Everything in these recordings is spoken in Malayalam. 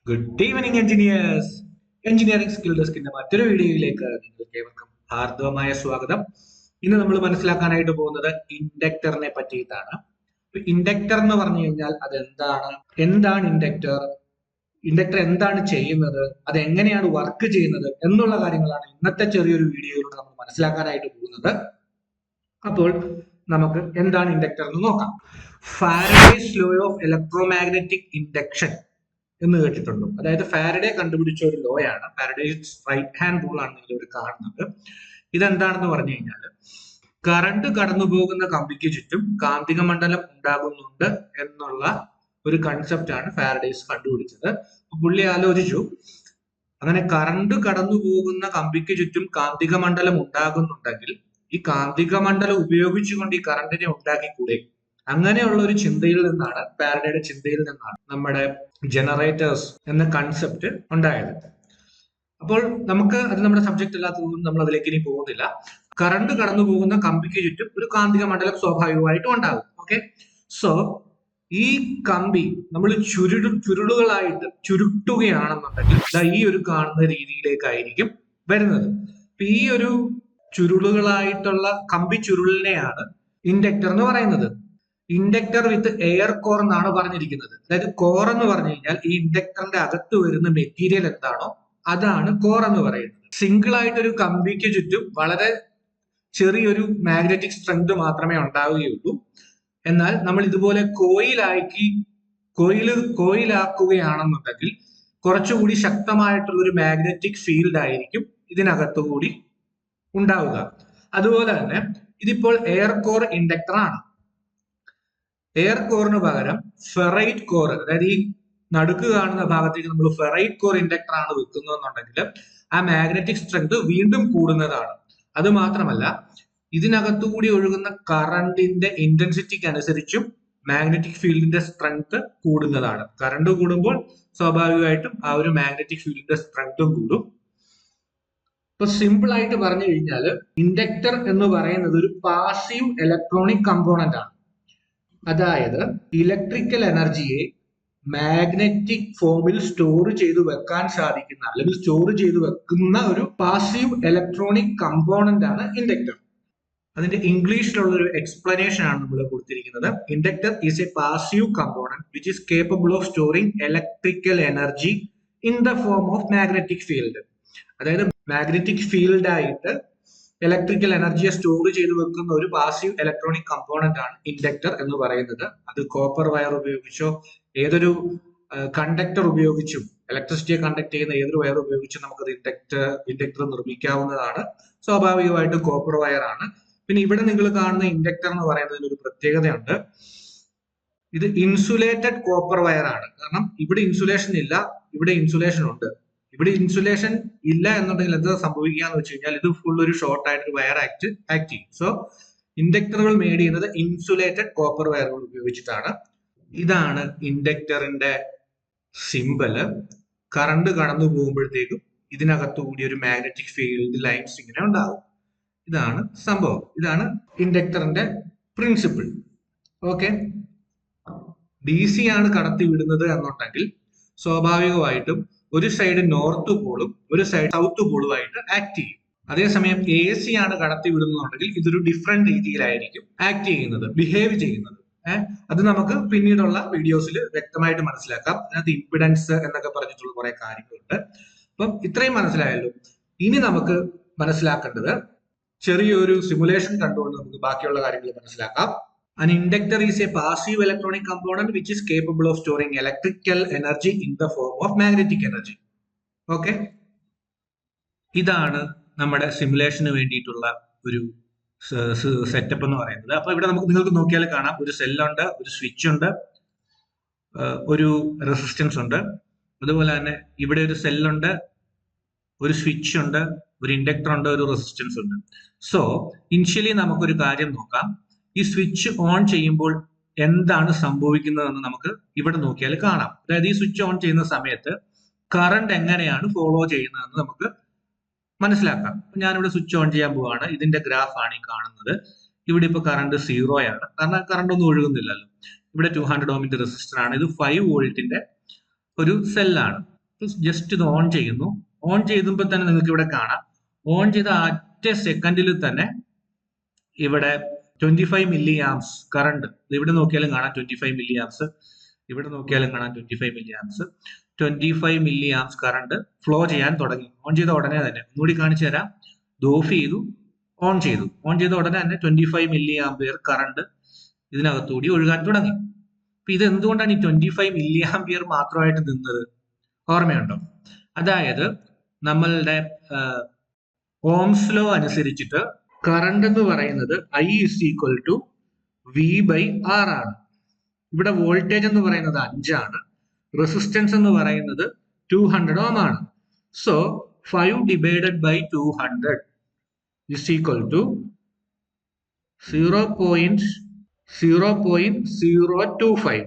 Good evening engineers. Engineering skill ഡെസ്കിന്റെ മറ്റൊരു വീഡിയോയിലേക്ക് നിങ്ങൾക്ക് ഏവർക്കും ഹാർദവമായ സ്വാഗതം. ഇന്ന് നമ്മൾ മനസ്സിലാക്കാനായിട്ട് പോകുന്നത് ഇൻഡക്ടറിനെ പറ്റിയിട്ടാണ്. ഇൻഡക്ടർ എന്ന് പറഞ്ഞു കഴിഞ്ഞാൽ എന്താണ് ഇൻഡക്ടർ, ഇൻഡക്ടർ എന്താണ് ചെയ്യുന്നത്, അത് എങ്ങനെയാണ് വർക്ക് ചെയ്യുന്നത് എന്നുള്ള കാര്യങ്ങളാണ് ഇന്നത്തെ ചെറിയൊരു വീഡിയോയിലൂടെ നമ്മൾ മനസ്സിലാക്കാനായിട്ട് പോകുന്നത്. അപ്പോൾ നമുക്ക് എന്താണ് ഇൻഡക്ടർ എന്ന് നോക്കാം. Faraday's law of electromagnetic induction എന്ന് കേട്ടിട്ടുണ്ടോ? അതായത് ഫാരഡേ കണ്ടുപിടിച്ച ഒരു ലോ ആണ്, ഫാരഡേസ് റൈറ്റ് ഹാൻഡ് റൂൾ ആണ് നിങ്ങൾ ഇവിടെ കാണുന്നത്. ഇതെന്താണെന്ന് പറഞ്ഞു കഴിഞ്ഞാൽ കറണ്ട് കടന്നു പോകുന്ന കമ്പിക്ക് ചുറ്റും കാന്തിക മണ്ഡലം ഉണ്ടാകുന്നുണ്ട് എന്നുള്ള ഒരു കൺസെപ്റ്റ് ആണ് ഫാരഡേസ് കണ്ടുപിടിച്ചത്. പുള്ളി ആലോചിച്ചു, അങ്ങനെ കറണ്ട് കടന്നു പോകുന്ന കമ്പിക്ക് ചുറ്റും കാന്തിക മണ്ഡലം ഉണ്ടാകുന്നുണ്ടെങ്കിൽ ഈ കാന്തിക മണ്ഡലം ഉപയോഗിച്ചുകൊണ്ട് ഈ കറണ്ടിനെ ഉണ്ടാക്കിക്കൂടെ? അങ്ങനെയുള്ള ഒരു ചിന്തയിൽ നിന്നാണ്, ഫാരഡേയുടെ ചിന്തയിൽ നിന്നാണ് നമ്മുടെ ജനറേറ്റേഴ്സ് എന്ന കൺസെപ്റ്റ് ഉണ്ടായത്. അപ്പോൾ നമുക്ക് അത് നമ്മുടെ സബ്ജക്ട് അല്ലാത്തതുകൊണ്ട് നമ്മൾ അതിലേക്ക് ഇനി പോകുന്നില്ല. കറണ്ട് കടന്നു പോകുന്ന കമ്പിക്ക് ചുറ്റും ഒരു കാന്തിക മണ്ഡലം സ്വാഭാവികമായിട്ടും ഉണ്ടാകും. ഓക്കെ, സോ ഈ കമ്പി നമ്മൾ ചുരുളുകളായിട്ട് ചുരുട്ടുകയാണെന്നുണ്ടെങ്കിൽ ഈ ഒരു കാണുന്ന രീതിയിലേക്കായിരിക്കും വരുന്നത്. ഈ ഒരു ചുരുളുകളായിട്ടുള്ള കമ്പി ചുരുളിനെയാണ് ഇൻഡക്ടർ എന്ന് പറയുന്നത്. ഇൻഡക്ടർ വിത്ത് എയർ കോർ എന്നാണ് പറഞ്ഞിരിക്കുന്നത്. അതായത് കോർ എന്ന് പറഞ്ഞു കഴിഞ്ഞാൽ ഈ ഇൻഡക്ടറിന്റെ അകത്ത് വരുന്ന മെറ്റീരിയൽ എന്താണോ അതാണ് കോർ എന്ന് പറയുന്നത്. സിംഗിൾ ആയിട്ട് ഒരു കമ്പിക്ക് ചുറ്റും വളരെ ചെറിയൊരു മാഗ്നറ്റിക് സ്ട്രെങ്ത് മാത്രമേ ഉണ്ടാവുകയുള്ളൂ. എന്നാൽ നമ്മൾ ഇതുപോലെ കോയിലാക്കുകയാണെന്നുണ്ടെങ്കിൽ കുറച്ചുകൂടി ശക്തമായിട്ടുള്ള ഒരു മാഗ്നറ്റിക് ഫീൽഡ് ആയിരിക്കും ഇതിനകത്തുകൂടി ഉണ്ടാവുക. അതുപോലെ തന്നെ ഇതിപ്പോൾ എയർ കോർ ഇൻഡക്ടർ ആണ്. എയർ കോറിന് പകരം ഫെറൈറ്റ് കോർ, അതായത് ഈ നടുക്ക് കാണുന്ന ഭാഗത്തേക്ക് നമ്മൾ ഫെറൈറ്റ് കോർ ഇൻഡക്ടർ ആണ് വെക്കുന്നതെന്നുണ്ടെങ്കിൽ ആ മാഗ്നറ്റിക് സ്ട്രെങ്ത് വീണ്ടും കൂടുന്നതാണ്. അത് മാത്രമല്ല, ഇതിനകത്തുകൂടി ഒഴുകുന്ന കറണ്ടിന്റെ ഇന്റൻസിറ്റിക്ക് അനുസരിച്ചും മാഗ്നറ്റിക് ഫീൽഡിന്റെ സ്ട്രെങ്ത് കൂടുന്നതാണ്. കറണ്ട് കൂടുമ്പോൾ സ്വാഭാവികമായിട്ടും ആ ഒരു മാഗ്നറ്റിക് ഫീൽഡിന്റെ സ്ട്രെങ്തും കൂടും. ഇപ്പൊ സിമ്പിൾ ആയിട്ട് പറഞ്ഞു കഴിഞ്ഞാൽ ഇൻഡക്ടർ എന്ന് പറയുന്നത് ഒരു പാസീവ് ഇലക്ട്രോണിക് കമ്പോണന്റ് ആണ്. അതായത് ഇലക്ട്രിക്കൽ എനർജിയെ മാഗ്നറ്റിക് ഫോമിൽ സ്റ്റോർ ചെയ്തു വെക്കാൻ സാധിക്കുന്ന, അല്ലെങ്കിൽ സ്റ്റോർ ചെയ്തു വെക്കുന്ന ഒരു പാസീവ് ഇലക്ട്രോണിക് കമ്പോണന്റ് ആണ് ഇൻഡക്ടർ. അതിന്റെ ഇംഗ്ലീഷിലുള്ള ഒരു എക്സ്പ്ലനേഷൻ ആണ് നമ്മൾ കൊടുത്തിരിക്കുന്നത്. Inductor is A passive component which is capable of storing electrical energy in the form of magnetic field. അതായത് മാഗ്നറ്റിക് ഫീൽഡ് ആയിട്ട് ഇലക്ട്രിക്കൽ എനർജിയെ സ്റ്റോർ ചെയ്ത് വെക്കുന്ന ഒരു പാസീവ് ഇലക്ട്രോണിക് കമ്പോണന്റ് ആണ് ഇൻഡക്ടർ എന്ന് പറയുന്നത്. അത് കോപ്പർ വയർ ഉപയോഗിച്ചോ ഏതൊരു കണ്ടക്ടർ ഉപയോഗിച്ചും, ഇലക്ട്രിസിറ്റിയെ കണ്ടക്ട് ചെയ്യുന്ന ഏതൊരു വയർ ഉപയോഗിച്ചും നമുക്കത് ഇൻഡക്ടർ നിർമ്മിക്കാവുന്നതാണ്. സ്വാഭാവികമായിട്ടും കോപ്പർ വയർ ആണ്. പിന്നെ ഇവിടെ നിങ്ങൾ കാണുന്ന ഇൻഡക്ടർ എന്ന് പറയുന്നതിന് ഒരു പ്രത്യേകതയുണ്ട്. ഇത് ഇൻസുലേറ്റഡ് കോപ്പർ വയർ ആണ്. കാരണം ഇവിടെ ഇൻസുലേഷൻ ഇല്ല, ഇവിടെ ഇൻസുലേഷൻ ഉണ്ട്. ഇവിടെ ഇൻസുലേഷൻ ഇല്ല എന്നുണ്ടെങ്കിൽ എന്താ സംഭവിക്കുക എന്ന് വെച്ച് കഴിഞ്ഞാൽ ഇത് ഫുൾ ഒരു ഷോർട്ട് ആയിട്ട് വയർ ആക്ട് ചെയ്യും. സോ ഇൻഡക്ടറുകൾ മേഡ് ചെയ്യുന്നത് ഇൻസുലേറ്റഡ് കോപ്പർ വയറുകൾ ഉപയോഗിച്ചിട്ടാണ്. ഇതാണ് ഇൻഡക്ടറിന്റെ സിമ്പല്. കറണ്ട് കടന്നു പോകുമ്പോഴത്തേക്കും ഇതിനകത്തു കൂടി ഒരു മാഗ്നറ്റിക് ഫീൽഡ് ലൈൻസ് ഇങ്ങനെ ഉണ്ടാകും. ഇതാണ് സംഭവം. ഇതാണ് ഇൻഡക്ടറിന്റെ പ്രിൻസിപ്പിൾ. ഓക്കെ, ഡി സി ആണ് കടത്തി വിടുന്നത് എന്നുണ്ടെങ്കിൽ സ്വാഭാവികമായിട്ടും ഒരു സൈഡ് നോർത്ത് പോളും ഒരു സൈഡ് സൗത്ത് പോളുമായിട്ട് ആക്ട് ചെയ്യും. അതേസമയം എ സി ആണ് കടത്തി വിടുന്നുണ്ടെങ്കിൽ ഇതൊരു ഡിഫറെന്റ് രീതിയിലായിരിക്കും ആക്ട് ചെയ്യുന്നത്, ബിഹേവ് ചെയ്യുന്നത്. അത് നമുക്ക് പിന്നീടുള്ള വീഡിയോസിൽ വ്യക്തമായിട്ട് മനസ്സിലാക്കാം. അതിനകത്ത് ഇംപിഡൻസ് എന്നൊക്കെ പറഞ്ഞിട്ടുള്ള കുറെ കാര്യങ്ങളുണ്ട്. അപ്പം ഇത്രയും മനസ്സിലായല്ലോ. ഇനി നമുക്ക് മനസ്സിലാക്കേണ്ടത് ചെറിയൊരു സിമുലേഷൻ കണ്ടുകൊണ്ട് നമുക്ക് ബാക്കിയുള്ള കാര്യങ്ങൾ മനസ്സിലാക്കാം. An inductor is a passive electronic component which is capable of storing electrical energy in the form of magnetic energy. Okay, ഇതാണ് നമ്മുടെ സിമുലേഷന് വേണ്ടിയിട്ടുള്ള ഒരു സെറ്റപ്പ് എന്ന് പറയുന്നത്. അപ്പൊ ഇവിടെ നിങ്ങൾക്ക് നോക്കിയാൽ കാണാം, ഒരു സെല്ലുണ്ട്, ഒരു സ്വിച്ച് ഉണ്ട്, ഒരു റെസിസ്റ്റൻസ് ഉണ്ട്. അതുപോലെ തന്നെ ഇവിടെ ഒരു സെല്ലുണ്ട്, ഒരു സ്വിച്ച് ഉണ്ട്, ഒരു ഇൻഡക്ടർ ഉണ്ട്, ഒരു റെസിസ്റ്റൻസ് ഉണ്ട്. സോ ഇനിഷ്യലി നമുക്കൊരു കാര്യം നോക്കാം. ഈ സ്വിച്ച് ഓൺ ചെയ്യുമ്പോൾ എന്താണ് സംഭവിക്കുന്നതെന്ന് നമുക്ക് ഇവിടെ നോക്കിയാൽ കാണാം. അതായത് ഈ സ്വിച്ച് ഓൺ ചെയ്യുന്ന സമയത്ത് കറണ്ട് എങ്ങനെയാണ് ഫോളോ ചെയ്യുന്നതെന്ന് നമുക്ക് മനസ്സിലാക്കാം. ഞാനിവിടെ സ്വിച്ച് ഓൺ ചെയ്യാൻ പോവാണ്. ഇതിന്റെ ഗ്രാഫ് ആണ് ഈ കാണുന്നത്. ഇവിടെ ഇപ്പൊ കറണ്ട് 0 ആണ്, കാരണം കറണ്ട് ഒന്നും ഒഴുകുന്നില്ലല്ലോ. ഇവിടെ 200 ഓമിന്റെ റെസിസ്റ്റർ ആണ്. ഇത് 5 വോൾട്ടിന്റെ ഒരു സെല്ലാണ്. ജസ്റ്റ് ഇത് ഓൺ ചെയ്യുന്നു. ഓൺ ചെയ്തുമ്പോൾ തന്നെ നിങ്ങൾക്ക് ഇവിടെ കാണാം, ഓൺ ചെയ്ത ഒറ്റ സെക്കൻഡിൽ തന്നെ ഇവിടെ 25 മില്ലി ആംസ് കറണ്ട്, ഇവിടെ നോക്കിയാലും കാണാം 25 മില്ലി ആംസ്, ഇവിടെ നോക്കിയാലും കാണാം 25 milli arms, 25 milli arms current flow ചെയ്യാൻ തുടങ്ങി. ഓൺ ചെയ്ത ഉടനെ തന്നെ ഒന്നുകൂടി കാണിച്ചു തരാം. ഇത് ഓഫ് ചെയ്തു, ഓൺ ചെയ്തു. ഓൺ ചെയ്ത ഉടനെ തന്നെ 25 മില്ലി ആംപിയർ കറണ്ട് ഇതിനകത്തുകൂടി ഒഴുകാൻ തുടങ്ങി. അപ്പൊ ഇത് എന്തുകൊണ്ടാണ് ഈ 25 മില്ലി ആംപിയർ മാത്രമായിട്ട് നിന്നത്? ഓർമ്മയുണ്ടോ? അതായത് നമ്മളുടെ ഓംസ് ലോ അനുസരിച്ചിട്ട് കറണ്ട് എന്ന് പറയുന്നത് I is equal to V/R ആണ്. ഇവിടെ വോൾട്ടേജ് എന്ന് പറയുന്നത് 5 ആണ്, റെസിസ്റ്റൻസ് എന്ന് പറയുന്നത് 200 ഓം ആണ്. So 5 divided by 200 is equal to 0.025.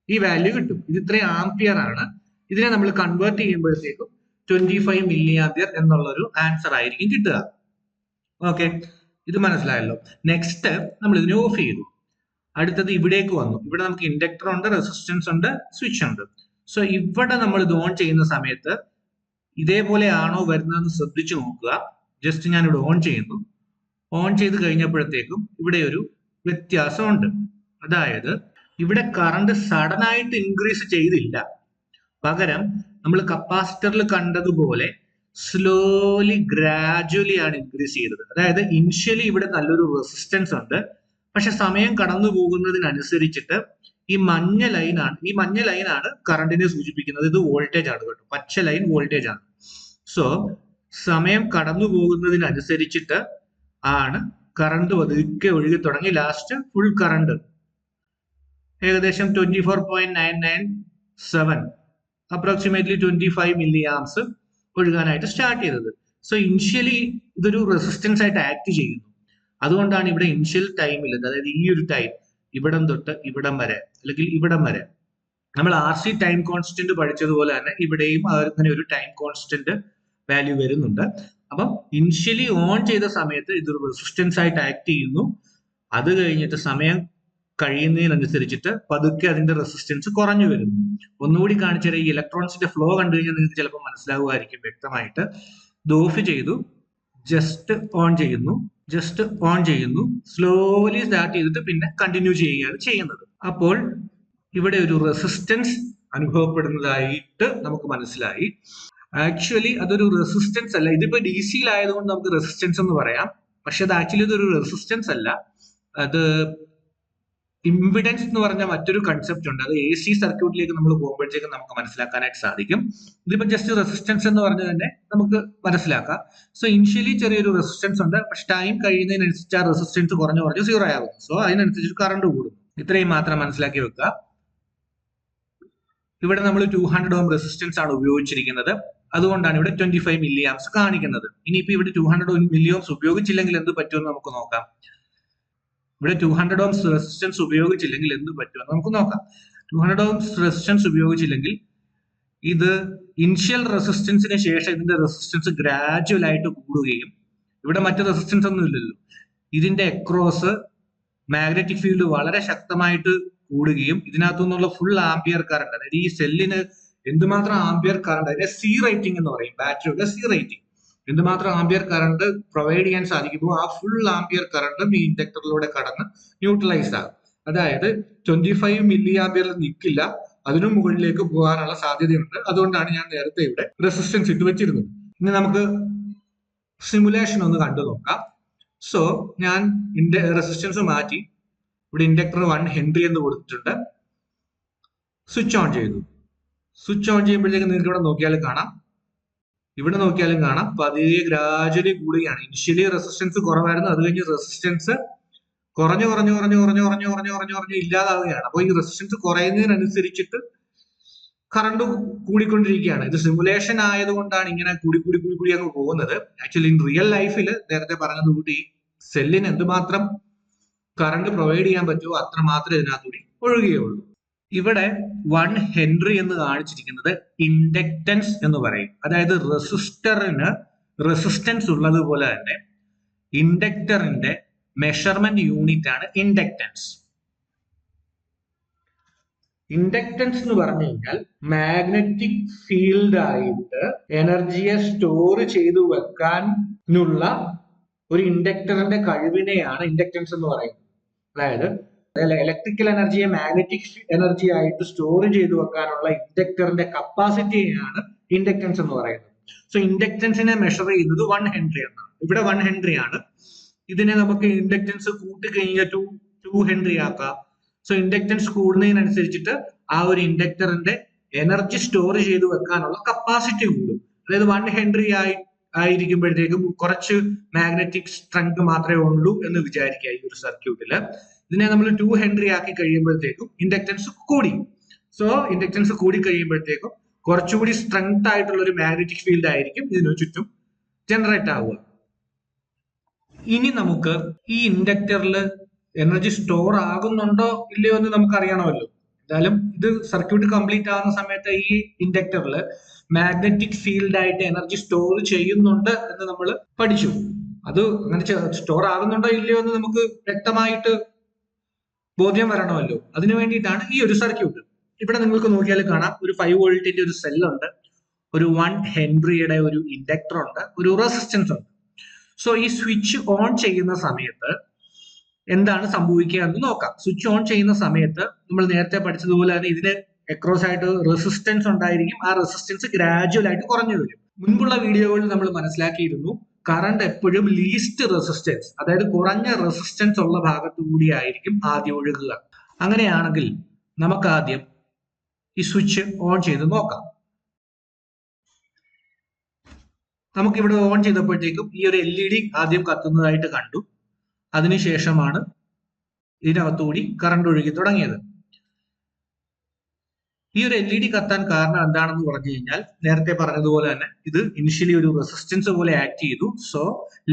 ഈ വാല്യൂ കിട്ടും. ഇത് ഇത്രയും ആംപിയർ ആണ്. ഇതിനെ നമ്മൾ കൺവേർട്ട് ചെയ്യുമ്പോഴത്തേക്കും 25 മില്ലി ആംപിയർ എന്നുള്ളൊരു ആൻസർ ആയിരിക്കും കിട്ടുക. ഓക്കെ, ഇത് മനസ്സിലായല്ലോ. നെക്സ്റ്റ് നമ്മൾ ഇതിനെ ഓഫ് ചെയ്തു. അടുത്തത് ഇവിടേക്ക് വന്നു. ഇവിടെ നമുക്ക് ഇൻഡക്ടർ ഉണ്ട്, റെസിസ്റ്റൻസ് ഉണ്ട്, സ്വിച്ച് ഉണ്ട്. സോ ഇവിടെ നമ്മൾ ഇത് ഓൺ ചെയ്യുന്ന സമയത്ത് ഇതേപോലെയാണോ വരുന്നതെന്ന് ശ്രദ്ധിച്ചു നോക്കുക. ജസ്റ്റ് ഞാൻ ഇവിടെ ഓൺ ചെയ്യുന്നു. ഓൺ ചെയ്ത് കഴിഞ്ഞപ്പോഴത്തേക്കും ഇവിടെ ഒരു വ്യത്യാസമുണ്ട്. അതായത് ഇവിടെ കറണ്ട് സഡൻ ആയിട്ട് ഇൻക്രീസ് ചെയ്തില്ല, പകരം നമ്മൾ കപ്പാസിറ്ററിൽ കണ്ടതുപോലെ സ്ലോലി ഗ്രാജുവലി ആണ് ഇൻക്രീസ് ചെയ്തത്. അതായത് ഇനിഷ്യലി ഇവിടെ നല്ലൊരു റെസിസ്റ്റൻസ് ഉണ്ട്, പക്ഷെ സമയം കടന്നു പോകുന്നതിനനുസരിച്ചിട്ട് ഈ മഞ്ഞ ലൈനാണ് കറണ്ടിനെ സൂചിപ്പിക്കുന്നത്. ഇത് വോൾട്ടേജ് ആണ് കേട്ടോ, പച്ച ലൈൻ വോൾട്ടേജ് ആണ്. സോ സമയം കടന്നു പോകുന്നതിനനുസരിച്ചിട്ട് ആണ് കറണ്ട് പതുക്കെ ഒഴുകി തുടങ്ങി. ലാസ്റ്റ് ഫുൾ കറണ്ട് ഏകദേശം 24.997 അപ്രോക്സിമേറ്റ്ലി 25 മില്ലി ആംസ് ഒഴുകാനായിട്ട് സ്റ്റാർട്ട് ചെയ്തത്. സോ ഇനിഷ്യലി ഇതൊരു റെസിസ്റ്റൻസ് ആയിട്ട് ആക്ട് ചെയ്യുന്നു. അതുകൊണ്ടാണ് ഇവിടെ ഇനിഷ്യൽ ടൈമിൽ, അതായത് ഈ ഒരു ടൈം ഇവിടം തൊട്ട് ഇവിടം വരെ അല്ലെങ്കിൽ ഇവിടം വരെ നമ്മൾ RC ടൈം കോൺസ്റ്റന്റ് പഠിച്ചതുപോലെ തന്നെ ഇവിടെയും അങ്ങനെ ഒരു ടൈം കോൺസ്റ്റന്റ് വാല്യൂ വരുന്നുണ്ട്. അപ്പം ഇനിഷ്യലി ഓൺ ചെയ്ത സമയത്ത് ഇതൊരു റെസിസ്റ്റൻസ് ആയിട്ട് ആക്ട് ചെയ്യുന്നു. അത് കഴിഞ്ഞിട്ട് സമയം കഴിയുന്നതിനനുസരിച്ചിട്ട് പതുക്കെ അതിന്റെ റെസിസ്റ്റൻസ് കുറഞ്ഞു വരുന്നു. ഒന്നുകൂടി കാണിച്ചാൽ ഈ ഇലക്ട്രോൺസിന്റെ ഫ്ലോ കണ്ടു കഴിഞ്ഞാൽ നിങ്ങൾക്ക് ചിലപ്പോൾ മനസ്സിലാവുമായിരിക്കും വ്യക്തമായിട്ട്. ഇത് ഓഫ് ചെയ്തു, ജസ്റ്റ് ഓൺ ചെയ്യുന്നു, സ്ലോലി സ്റ്റാർട്ട് ചെയ്തിട്ട് പിന്നെ കണ്ടിന്യൂ ചെയ്യുകയാണ് ചെയ്യുന്നത്. അപ്പോൾ ഇവിടെ ഒരു റെസിസ്റ്റൻസ് അനുഭവപ്പെടുന്നതായിട്ട് നമുക്ക് മനസ്സിലായി. ആക്ച്വലി അതൊരു റെസിസ്റ്റൻസ് അല്ല. ഇതിപ്പോ DC-യിലായതുകൊണ്ട് നമുക്ക് റെസിസ്റ്റൻസ് എന്ന് പറയാം, പക്ഷെ അത് ആക്ച്വലി ഇതൊരു റെസിസ്റ്റൻസ് അല്ല. അത് ഇംപിഡൻസ് എന്ന് പറഞ്ഞ മറ്റൊരു കൺസെപ്റ്റ് ഉണ്ട്. അത് AC സർക്യൂട്ടിലേക്ക് നമ്മൾ പോകുമ്പോഴത്തേക്കും നമുക്ക് മനസ്സിലാക്കാനായിട്ട് സാധിക്കും. ഇതിപ്പോ ജസ്റ്റ് റെസിസ്റ്റൻസ് എന്ന് പറഞ്ഞ് തന്നെ നമുക്ക് മനസ്സിലാക്കാം. സോ ഇനിഷ്യലി ചെറിയൊരു റെസിസ്റ്റൻസ് ഉണ്ട്, പക്ഷെ ടൈം കഴിയുന്നതിനനുസരിച്ച് ആ റെസിസ്റ്റൻസ് കുറഞ്ഞു 0 ആകും. സോ അതിനനുസരിച്ച് കറണ്ട് കൂടും. ഇത്രയും മാത്രം മനസ്സിലാക്കി വെക്കുക. ഇവിടെ നമ്മൾ 200 ഓം റെസിസ്റ്റൻസ് ആണ് ഉപയോഗിച്ചിരിക്കുന്നത്. അതുകൊണ്ടാണ് ഇവിടെ 25 മില്ലി ആംസ് കാണിക്കുന്നത്. ഇനിയിപ്പോ ഇവിടെ 200 മില്ലി ഓംസ് ഉപയോഗിച്ചില്ലെങ്കിൽ എന്ത് പറ്റുമെന്ന് നമുക്ക് നോക്കാം. ഇവിടെ 200 ഓംസ് റെസിസ്റ്റൻസ് ഉപയോഗിച്ചില്ലെങ്കിൽ എന്ത് പറ്റുമെന്ന് നമുക്ക് നോക്കാം. 200 ഓംസ് റെസിസ്റ്റൻസ് ഉപയോഗിച്ചില്ലെങ്കിൽ ഇത് ഇനിഷ്യൽ റെസിസ്റ്റൻസിന് ശേഷം ഇതിന്റെ റെസിസ്റ്റൻസ് ഗ്രാജുവൽ ആയിട്ട് കൂടുകയും, ഇവിടെ മറ്റു റെസിസ്റ്റൻസ് ഒന്നും ഇല്ലല്ലോ, ഇതിന്റെ അക്രോസ് മാഗ്നറ്റിക് ഫീൽഡ് വളരെ ശക്തമായിട്ട് കൂടുകയും ഇതിനകത്തു നിന്നുള്ള ഫുൾ ആംപിയർ കറണ്ട്, അതായത് ഈ സെല്ലിന് എന്തുമാത്രം ആംപിയർ കറണ്ട്, അതിന്റെ സി റേറ്റിംഗ് എന്ന് പറയും, ബാറ്ററിയുടെ സി റേറ്റിംഗ്, എന്തുമാത്രം ആംപിയർ കറണ്ട് പ്രൊവൈഡ് ചെയ്യാൻ സാധിക്കുമ്പോൾ ആ ഫുൾ ആംപിയർ കറണ്ടും ഈ ഇൻഡക്ടറിലൂടെ കടന്ന് ന്യൂട്രലൈസ് ആകും. അതായത് 25 മില്ലി ആംപിയറിൽ നിൽക്കില്ല, അതിനു മുകളിലേക്ക് പോകാനുള്ള സാധ്യതയുണ്ട്. അതുകൊണ്ടാണ് ഞാൻ നേരത്തെ ഇവിടെ റെസിസ്റ്റൻസ് ഇട്ട് വെച്ചിരുന്നത്. ഇനി നമുക്ക് സിമുലേഷൻ ഒന്ന് കണ്ടു നോക്കാം. സോ ഞാൻ റെസിസ്റ്റൻസ് മാറ്റി ഇവിടെ ഇൻഡക്ടർ 1 ഹെൻറി എന്ന് കൊടുത്തിട്ടുണ്ട്. സ്വിച്ച് ഓൺ ചെയ്തു. സ്വിച്ച് ഓൺ ചെയ്യുമ്പോഴത്തേക്ക് നിങ്ങൾക്ക് ഇവിടെ നോക്കിയാലും കാണാം, പതിയെ ഗ്രാജുവലി കൂടുകയാണ്. ഇനിഷ്യലി റെസിസ്റ്റൻസ് കുറവായിരുന്നു, അത് കഴിഞ്ഞ് റെസിസ്റ്റൻസ് കുറഞ്ഞു ഇല്ലാതാവുകയാണ്. അപ്പോൾ ഈ റെസിസ്റ്റൻസ് കുറയുന്നതിനനുസരിച്ചിട്ട് കറണ്ട് കൂടിക്കൊണ്ടിരിക്കുകയാണ്. ഇത് സിമുലേഷൻ ആയതുകൊണ്ടാണ് ഇങ്ങനെ കൂടി അങ്ങ് പോകുന്നത്. ആക്ച്വലി ഇൻ റിയൽ ലൈഫിൽ നേരത്തെ പറഞ്ഞതുകൂടി സെല്ലിന് എന്തുമാത്രം കറണ്ട് പ്രൊവൈഡ് ചെയ്യാൻ പറ്റുമോ അത്രമാത്രം ഇതിനകത്തൂടി ഒഴുകുകയുള്ളൂ. ഇവിടെ 1 ഹെൻറി എന്ന് കാണിച്ചിരിക്കുന്നത് ഇൻഡക്റ്റൻസ് എന്ന് പറയും. അതായത് റെസിസ്റ്ററിന് റെസിസ്റ്റൻസ് ഉള്ളതുപോലെ തന്നെ ഇൻഡക്ടറിന്റെ മെഷർമെന്റ് യൂണിറ്റ് ആണ് ഇൻഡക്റ്റൻസ്. ഇൻഡക്റ്റൻസ് എന്ന് പറഞ്ഞു കഴിഞ്ഞാൽ മാഗ്നറ്റിക് ഫീൽഡ് ആയിട്ട് എനർജിയെ സ്റ്റോർ ചെയ്തു വെക്കാനുള്ള ഒരു ഇൻഡക്ടറിന്റെ കഴിവിനെയാണ് ഇൻഡക്റ്റൻസ് എന്ന് പറയുന്നത്. അതായത് ഇലക്ട്രിക്കൽ എനർജിയെ മാഗ്നറ്റിക് എനർജി ആയിട്ട് സ്റ്റോർ ചെയ്തു വെക്കാനുള്ള ഇൻഡക്ടറിന്റെ കപ്പാസിറ്റിയാണ് ഇൻഡക്റ്റൻസ് എന്ന് പറയുന്നത്. സോ ഇൻഡക്റ്റൻസിനെ മെഷർ ചെയ്യുന്നത് 1 ഹെൻറി എന്നാണ്. ഇവിടെ 1 ഹെൻറി ആണ്. ഇതിനെ നമുക്ക് ഇൻഡക്റ്റൻസ് കൂട്ടി കഴിഞ്ഞാൽ 2 ഹെൻറി ആക്കാം. സോ ഇൻഡക്റ്റൻസ് കൂടുന്നതിനനുസരിച്ചിട്ട് ആ ഒരു ഇൻഡക്ടറിന്റെ എനർജി സ്റ്റോർ ചെയ്ത് വെക്കാനുള്ള കപ്പാസിറ്റി കൂടും. അതായത് 1 ഹെൻറി ആയിരിക്കുമ്പോഴത്തേക്കും കുറച്ച് മാഗ്നറ്റിക് സ്ട്രെങ്ത് മാത്രമേ ഉള്ളൂ എന്ന് വിചാരിക്കുക ഈ ഒരു സർക്യൂട്ടില്. ഇതിനെ നമ്മൾ 2 ഹെൻറി ആക്കി കഴിയുമ്പോഴത്തേക്കും ഇൻഡക്റ്റൻസ് കൂടി. സോ ഇൻഡക്റ്റൻസ് കൂടി കഴിയുമ്പോഴത്തേക്കും കുറച്ചുകൂടി സ്ട്രെങ്ത് ആയിട്ടുള്ള ഒരു മാഗ്നറ്റിക് ഫീൽഡ് ആയിരിക്കും ഇതിനു ചുറ്റും ജനറേറ്റ് ആവുക. ഇനി നമുക്ക് ഈ ഇൻഡക്ടറിൽ എനർജി സ്റ്റോർ ആകുന്നുണ്ടോ ഇല്ലയോ എന്ന് നമുക്ക് അറിയണമല്ലോ. എന്തായാലും ഇത് സർക്യൂട്ട് കംപ്ലീറ്റ് ആവുന്ന സമയത്ത് ഈ ഇൻഡക്ടറിൽ മാഗ്നറ്റിക് ഫീൽഡ് ആയിട്ട് എനർജി സ്റ്റോർ ചെയ്യുന്നുണ്ട് എന്ന് നമ്മൾ പഠിച്ചു. അത് അങ്ങനെ സ്റ്റോർ ആകുന്നുണ്ടോ ഇല്ലയോ എന്ന് നമുക്ക് വ്യക്തമായിട്ട് ബോധ്യം വരണമല്ലോ. അതിനു വേണ്ടിയിട്ടാണ് ഈ ഒരു സർക്യൂട്ട്. ഇവിടെ നിങ്ങൾക്ക് നോക്കിയാൽ കാണാം, ഒരു 5 വോൾട്ടിന്റെ ഒരു സെല്ലുണ്ട്, ഒരു 1 ഹെൻറിയുടെ ഒരു ഇൻഡക്ടർ ഉണ്ട്, ഒരു റെസിസ്റ്റൻസ് ഉണ്ട്. സോ ഈ സ്വിച്ച് ഓൺ ചെയ്യുന്ന സമയത്ത് എന്താണ് സംഭവിക്കുക എന്ന് നോക്കാം. സ്വിച്ച് ഓൺ ചെയ്യുന്ന സമയത്ത് നമ്മൾ നേരത്തെ പഠിച്ചതുപോലെ തന്നെ ഇതിന് അക്രോസ് ആയിട്ട് റെസിസ്റ്റൻസ് ഉണ്ടായിരിക്കും. ആ റെസിസ്റ്റൻസ് ഗ്രാജുവൽ ആയിട്ട് കുറഞ്ഞു വരും. മുൻപുള്ള വീഡിയോകളിൽ നമ്മൾ മനസ്സിലാക്കിയിരുന്നു കറണ്ട് എപ്പോഴും ലീസ്റ്റ് റെസിസ്റ്റൻസ്, അതായത് കുറഞ്ഞ റെസിസ്റ്റൻസ് ഉള്ള ഭാഗത്തു കൂടിയായിരിക്കും ആദ്യം ഒഴുകുക. അങ്ങനെയാണെങ്കിൽ നമുക്ക് ആദ്യം ഈ സ്വിച്ച് ഓൺ ചെയ്ത് നോക്കാം. നമുക്കിവിടെ ഓൺ ചെയ്തപ്പോഴത്തേക്കും ഈ ഒരു LED ആദ്യം കത്തുന്നതായിട്ട് കണ്ടു. അതിനുശേഷമാണ് ഇതിനകത്തുകൂടി കറണ്ട് ഒഴുകി തുടങ്ങിയത്. ഈ ഒരു LED കത്താൻ കാരണം എന്താണെന്ന് പറഞ്ഞു കഴിഞ്ഞാൽ നേരത്തെ പറഞ്ഞതുപോലെ തന്നെ ഇത് ഇനിഷ്യലി ഒരു റെസിസ്റ്റൻസ് പോലെ ആക്ട് ചെയ്തു. സോ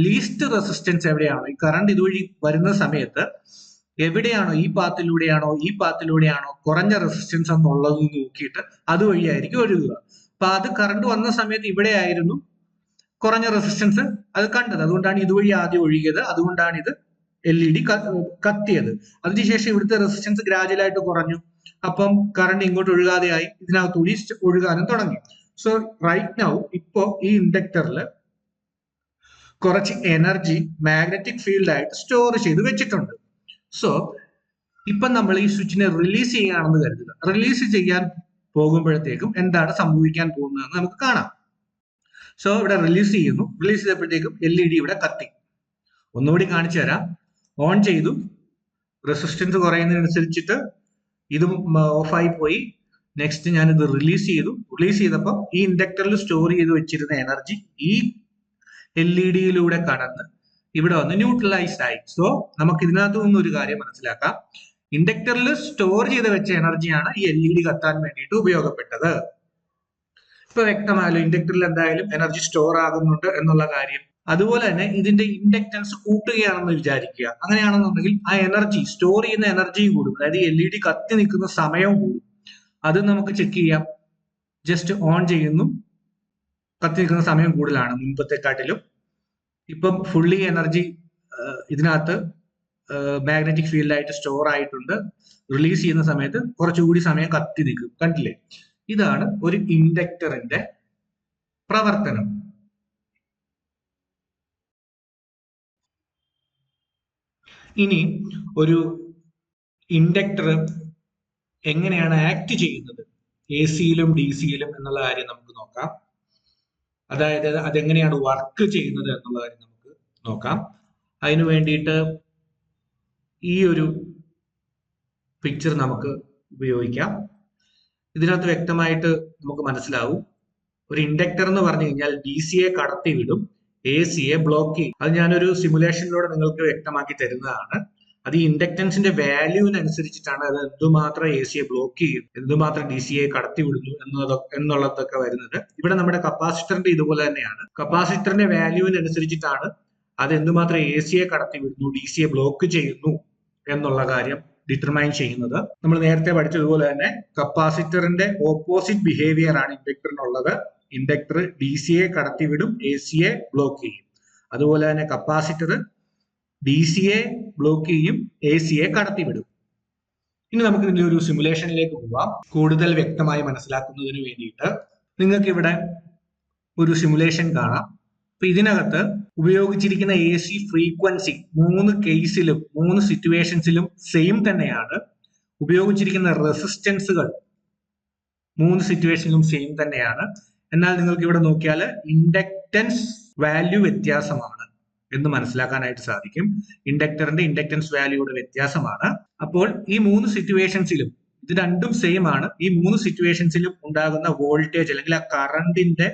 ലീസ്റ്റ് റെസിസ്റ്റൻസ് എവിടെയാണോ, ഈ കറണ്ട് ഇതുവഴി വരുന്ന സമയത്ത് എവിടെയാണോ, ഈ പാത്തിലൂടെയാണോ കുറഞ്ഞ റെസിസ്റ്റൻസ് എന്നുള്ളത് നോക്കിയിട്ട് അതുവഴിയായിരിക്കും ഒഴുകുക. അപ്പൊ അത് കറണ്ട് വന്ന സമയത്ത് ഇവിടെ ആയിരുന്നു കുറഞ്ഞ റെസിസ്റ്റൻസ് അത് കണ്ടത്. അതുകൊണ്ടാണ് ഇതുവഴി ആദ്യം ഒഴുകിയത്. അതുകൊണ്ടാണ് ഇത് LED കത്തിയത്. അതിനുശേഷം ഇവിടുത്തെ റെസിസ്റ്റൻസ് ഗ്രാജുവൽ ആയിട്ട് കുറഞ്ഞു. അപ്പം കറണ്ട് ഇങ്ങോട്ട് ഒഴുകാതെയായി, ഇതിനകത്തുകൂടി ഒഴുകാനും തുടങ്ങി. സോ റൈറ്റ് നൗ ഇപ്പോ ഈ ഇൻഡക്ടറിൽ കുറച്ച് എനർജി മാഗ്നറ്റിക് ഫീൽഡ് ആയിട്ട് സ്റ്റോർ ചെയ്ത് വെച്ചിട്ടുണ്ട്. സോ ഇപ്പം നമ്മൾ ഈ സ്വിച്ചിനെ റിലീസ് ചെയ്യുകയാണെന്ന് കരുതുക. റിലീസ് ചെയ്യാൻ പോകുമ്പോഴത്തേക്കും എന്താണ് സംഭവിക്കാൻ പോകുന്നതെന്ന് നമുക്ക് കാണാം. സോ ഇവിടെ റിലീസ് ചെയ്യുന്നു. റിലീസ് ചെയ്തപ്പോഴത്തേക്കും LED ഇവിടെ കത്തി. ഒന്നുകൂടി കാണിച്ചു തരാം. ഓൺ ചെയ്തു, റെസിസ്റ്റൻസ് കുറയുന്നതിനനുസരിച്ചിട്ട് ഇത് ഓഫായി പോയി. നെക്സ്റ്റ് ഞാനിത് റിലീസ് ചെയ്തു. റിലീസ് ചെയ്തപ്പോൾ ഈ ഇൻഡക്ടറിൽ സ്റ്റോർ ചെയ്ത് വെച്ചിരുന്ന എനർജി ഈ LED കടന്ന് ഇവിടെ വന്ന് ന്യൂട്രലൈസ്ഡ് ആയി. സോ നമുക്ക് ഇതിനകത്ത് നിന്ന് ഒരു കാര്യം മനസ്സിലാക്കാം. ഇൻഡക്ടറിൽ സ്റ്റോർ ചെയ്ത് വെച്ച എനർജിയാണ് ഈ LED കത്താൻ വേണ്ടിയിട്ട് ഉപയോഗപ്പെട്ടത്. ഇപ്പൊ വ്യക്തമായല്ലോ, ഇൻഡക്ടറിൽ എന്തായാലും എനർജി സ്റ്റോർ ആകുന്നുണ്ട് എന്നുള്ള കാര്യം. അതുപോലെ തന്നെ ഇതിന്റെ ഇൻഡക്റ്റൻസ് കൂട്ടുകയാണെന്ന് വിചാരിക്കുക. അങ്ങനെയാണെന്നുണ്ടെങ്കിൽ ആ എനർജി സ്റ്റോർ ചെയ്യുന്ന എനർജിയും കൂടും. അതായത് LED കത്തി നിൽക്കുന്ന സമയവും കൂടും. അത് നമുക്ക് ചെക്ക് ചെയ്യാം. ജസ്റ്റ് ഓൺ ചെയ്യുന്നു, കത്തി നിൽക്കുന്ന സമയം കൂടുതലാണ് മുൻപത്തെക്കാട്ടിലും. ഇപ്പം ഫുള്ളി എനർജി ഇതിനകത്ത് മാഗ്നറ്റിക് ഫീൽഡായിട്ട് സ്റ്റോർ ആയിട്ടുണ്ട്. റിലീസ് ചെയ്യുന്ന സമയത്ത് കുറച്ചുകൂടി സമയം കത്തി നിൽക്കും. കണ്ടില്ലേ? ഇതാണ് ഒരു ഇൻഡക്ടറിന്റെ പ്രവർത്തനം. ഇനി ഒരു ഇൻഡക്ടർ എങ്ങനെയാണ് ആക്ട് ചെയ്യുന്നത് AC-യിലും DC-യിലും എന്നുള്ള കാര്യം നമുക്ക് നോക്കാം. അതായത് അതെങ്ങനെയാണ് വർക്ക് ചെയ്യുന്നത് എന്നുള്ള കാര്യം നമുക്ക് നോക്കാം. അതിനു വേണ്ടിയിട്ട് ഈ ഒരു പിക്ചർ നമുക്ക് ഉപയോഗിക്കാം. ഇതിനകത്ത് വ്യക്തമായിട്ട് നമുക്ക് മനസ്സിലാവും. ഒരു ഇൻഡക്ടർ എന്ന് പറഞ്ഞു കഴിഞ്ഞാൽ DC-യെ കടത്തി വിടും, AC-യെ ബ്ലോക്ക് ചെയ്യും. അത് ഞാനൊരു സിമുലേഷനിലൂടെ നിങ്ങൾക്ക് വ്യക്തമാക്കി തരുന്നതാണ്. അത് ഈ ഇൻഡക്റ്റൻസിന്റെ വാല്യൂവിനനുസരിച്ചിട്ടാണ് അത് എന്തുമാത്രം AC-യെ ബ്ലോക്ക് ചെയ്യും, എന്തുമാത്രം DC-യെ കടത്തി വിടുന്നു എന്നുള്ളതൊക്കെ വരുന്നത്. ഇവിടെ നമ്മുടെ കപ്പാസിറ്ററിന്റെ ഇതുപോലെ തന്നെയാണ്. കപ്പാസിറ്ററിന്റെ വാല്യൂവിനനുസരിച്ചിട്ടാണ് അത് എന്തുമാത്രം AC-യെ കടത്തി വിടുന്നു, DC-യെ ബ്ലോക്ക് ചെയ്യുന്നു എന്നുള്ള കാര്യം ഡിറ്റർമൈൻ ചെയ്യുന്നത്. നമ്മൾ നേരത്തെ പഠിച്ചതുപോലെ തന്നെ കപ്പാസിറ്ററിന്റെ ഓപ്പോസിറ്റ് ബിഹേവിയർ ആണ് ഇൻഡക്ടറിനുള്ളത്. ഇൻഡക്ടർ DC-യെ കടത്തിവിടും, AC-യെ ബ്ലോക്ക് ചെയ്യും. അതുപോലെ തന്നെ കപ്പാസിറ്റർ DC-യെ ബ്ലോക്ക് ചെയ്യും, AC-യെ കടത്തിവിടും. ഇനി നമുക്ക് ഇതിന്റെ ഒരു സിമുലേഷനിലേക്ക് പോവാം. കൂടുതൽ വ്യക്തമായി മനസ്സിലാക്കുന്നതിന് വേണ്ടിയിട്ട് നിങ്ങൾക്ക് ഇവിടെ ഒരു സിമുലേഷൻ കാണാം. അപ്പൊ ഇതിനകത്ത് ഉപയോഗിച്ചിരിക്കുന്ന AC ഫ്രീക്വൻസി 3 കേസിലും 3 സിറ്റുവേഷൻസിലും സെയിം തന്നെയാണ്. ഉപയോഗിച്ചിരിക്കുന്ന റെസിസ്റ്റൻസുകൾ 3 സിറ്റുവേഷനിലും സെയിം തന്നെയാണ്. എന്നാൽ നിങ്ങൾക്ക് ഇവിടെ നോക്കിയാൽ ഇൻഡക്റ്റൻസ് വാല്യൂ വ്യത്യാസമാണ് എന്ന് മനസ്സിലാക്കാനായിട്ട് സാധിക്കും. ഇൻഡക്ടറിന്റെ ഇൻഡക്റ്റൻസ് വാല്യൂയുടെ വ്യത്യാസമാണ്. അപ്പോൾ ഈ 3 സിറ്റുവേഷൻസിലും ഇത് രണ്ടും സെയിം ആണ്. ഈ 3 സിറ്റുവേഷൻസിലും ഉണ്ടാകുന്ന വോൾട്ടേജ് അല്ലെങ്കിൽ ആ കറണ്ടിന്റെ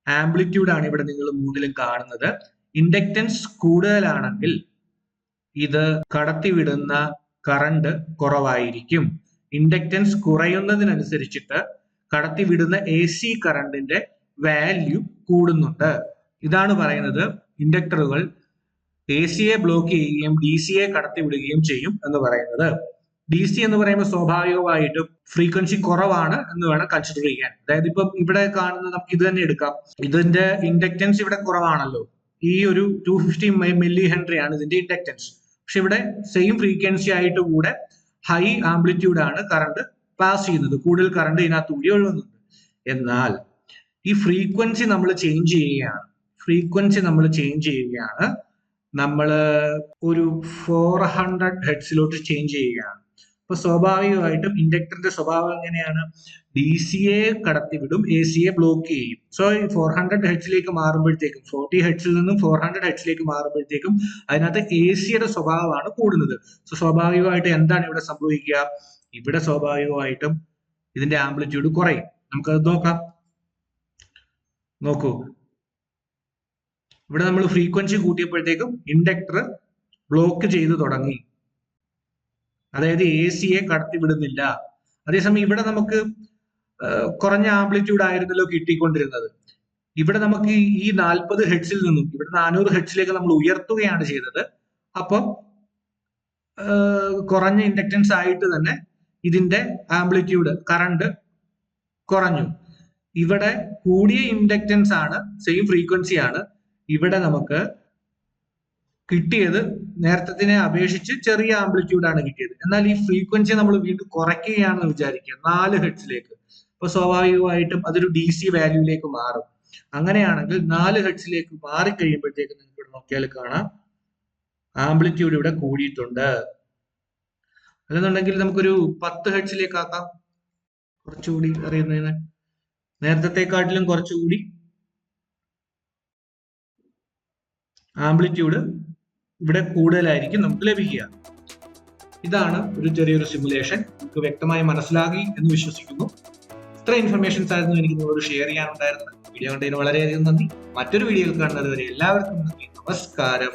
ആംപ്ലിറ്റ്യൂഡ് ആണ് ഇവിടെ നിങ്ങൾ 3ലും കാണുന്നത്. ഇൻഡക്റ്റൻസ് കൂടുതലാണെങ്കിൽ ഇത് കടത്തിവിടുന്ന കറണ്ട് കുറവായിരിക്കും. ഇൻഡക്റ്റൻസ് കുറയുന്നതിനനുസരിച്ചിട്ട് കടത്തിവിടുന്ന AC കറണ്ടിന്റെ വാല്യൂ കൂടുന്നുണ്ട്. ഇതാണ് പറയുന്നത് ഇൻഡക്ടറുകൾ ACയെ ബ്ലോക്ക് ചെയ്യുകയും DCയെ കടത്തിവിടുകയും ചെയ്യും എന്ന് പറയുന്നത്. DC എന്ന് പറയുമ്പോൾ സ്വാഭാവികമായിട്ടും ഫ്രീക്വൻസി കുറവാണ് എന്ന് വേണം കൺസിഡർ ചെയ്യാൻ. അതായത് ഇപ്പം ഇവിടെ കാണുന്ന നമുക്ക് ഇത് തന്നെ എടുക്കാം. ഇതിന്റെ ഇൻഡക്റ്റൻസ് ഇവിടെ കുറവാണല്ലോ. ഈ ഒരു 250 മില്ലി ഹെൻറി ആണ് ഇതിന്റെ ഇൻഡക്റ്റൻസ്. പക്ഷെ ഇവിടെ സെയിം ഫ്രീക്വൻസി ആയിട്ട് കൂടെ ഹൈ ആംപ്ലിറ്റ്യൂഡ് ആണ് കറണ്ട് പാസ് ചെയ്യുന്നത്. കൂടുതൽ കറണ്ട് ഇതിനകത്ത് കൂടി ഒഴുകുന്നുണ്ട്. എന്നാൽ ഈ ഫ്രീക്വൻസി നമ്മൾ ചേഞ്ച് ചെയ്യുകയാണ്. നമ്മൾ ഒരു 400 ഹെർട്സിലോട്ട് ചേഞ്ച് ചെയ്യുകയാണ്. അപ്പൊ സ്വാഭാവികമായിട്ടും ഇൻഡക്ടറിന്റെ സ്വഭാവം എങ്ങനെയാണ്? DCയെ കടത്തിവിടും, ACയെ ബ്ലോക്ക് ചെയ്യും. സോ ഈ 400 ഹെർട്സിലേക്ക് മാറുമ്പോഴത്തേക്കും 40 ഹെർട്സിൽ നിന്നും 400 ഹെർട്സിലേക്ക് മാറുമ്പോഴത്തേക്കും അതിനകത്ത് ACയുടെ സ്വഭാവമാണ് കൂടുന്നത്. സോ സ്വാഭാവികമായിട്ട് എന്താണ് ഇവിടെ സംഭവിക്കുക? ഇവിടെ സ്വാഭാവികമായിട്ടും ഇതിന്റെ ആംപ്ലിറ്റ്യൂഡ് കുറയും. നമുക്കത് നോക്കാം. നോക്കൂ, ഇവിടെ നമ്മൾ ഫ്രീക്വൻസി കൂട്ടിയപ്പോഴത്തേക്കും ഇൻഡക്ടർ ബ്ലോക്ക് ചെയ്തു തുടങ്ങി. അതായത് ACയെ കടത്തിവിടുന്നില്ല. അതേസമയം ഇവിടെ നമുക്ക് കുറഞ്ഞ ആംപ്ലിറ്റ്യൂഡ് ആയിരുന്നല്ലോ കിട്ടിക്കൊണ്ടിരുന്നത്. ഇവിടെ നമുക്ക് ഈ 40 ഹെർട്സിൽ നിന്നും ഇവിടെ 400 ഹെർട്സിലേക്ക് നമ്മൾ ഉയർത്തുകയാണ് ചെയ്തത്. അപ്പം കുറഞ്ഞ ഇൻഡക്റ്റൻസ് ആയിട്ട് തന്നെ ഇതിന്റെ ആംപ്ലിറ്റ്യൂഡ് കറണ്ട് കുറഞ്ഞു. ഇവിടെ കൂടിയ ഇൻഡക്റ്റൻസ് ആണ്, സെയിം ഫ്രീക്വൻസി ആണ്. ഇവിടെ നമുക്ക് കിട്ടിയത് നേരത്തെ അപേക്ഷിച്ച് ചെറിയ ആംപ്ലിറ്റ്യൂഡ് ആണ് കിട്ടിയത്. എന്നാൽ ഈ ഫ്രീക്വൻസി നമ്മൾ വീണ്ടും കുറയ്ക്കുകയാണെന്ന് വിചാരിക്കുക 4 ഹെർട്സിലേക്ക്. അപ്പൊ സ്വാഭാവികമായിട്ടും അതൊരു DC വാല്യൂയിലേക്ക് മാറും. അങ്ങനെയാണെങ്കിൽ 4 ഹെർട്സിലേക്ക് മാറിക്കഴിയുമ്പോഴത്തേക്ക് നിങ്ങൾക്ക് ഇവിടെ നോക്കിയാൽ കാണാം ആംപ്ലിറ്റ്യൂഡ് ഇവിടെ കൂടിയിട്ടുണ്ട്. അല്ലെന്നുണ്ടെങ്കിൽ നമുക്കൊരു 10 ഹെർട്സിലേക്ക് ആക്കാം. കുറച്ചുകൂടി അറിയുന്നതിന് നേരത്തെക്കാട്ടിലും കുറച്ചുകൂടി ആംപ്ലിറ്റ്യൂഡ് ഇവിടെ കൂടുതലായിരിക്കും നമുക്ക് ലഭിക്കുക. ഇതാണ് ഒരു ചെറിയൊരു സിമുലേഷൻ. നിങ്ങൾക്ക് വ്യക്തമായി മനസ്സിലാക്കി എന്ന് വിശ്വസിക്കുന്നു. ഇത്ര ഇൻഫർമേഷൻസ് ആയിരുന്നു എനിക്ക് നിങ്ങളോട് ഷെയർ ചെയ്യാനുണ്ടായിരുന്നത്. വീഡിയോ കണ്ടതിന് വളരെയധികം നന്ദി. മറ്റൊരു വീഡിയോയിൽ കാണുന്നത് വരെ എല്ലാവർക്കും നന്ദി. നമസ്കാരം.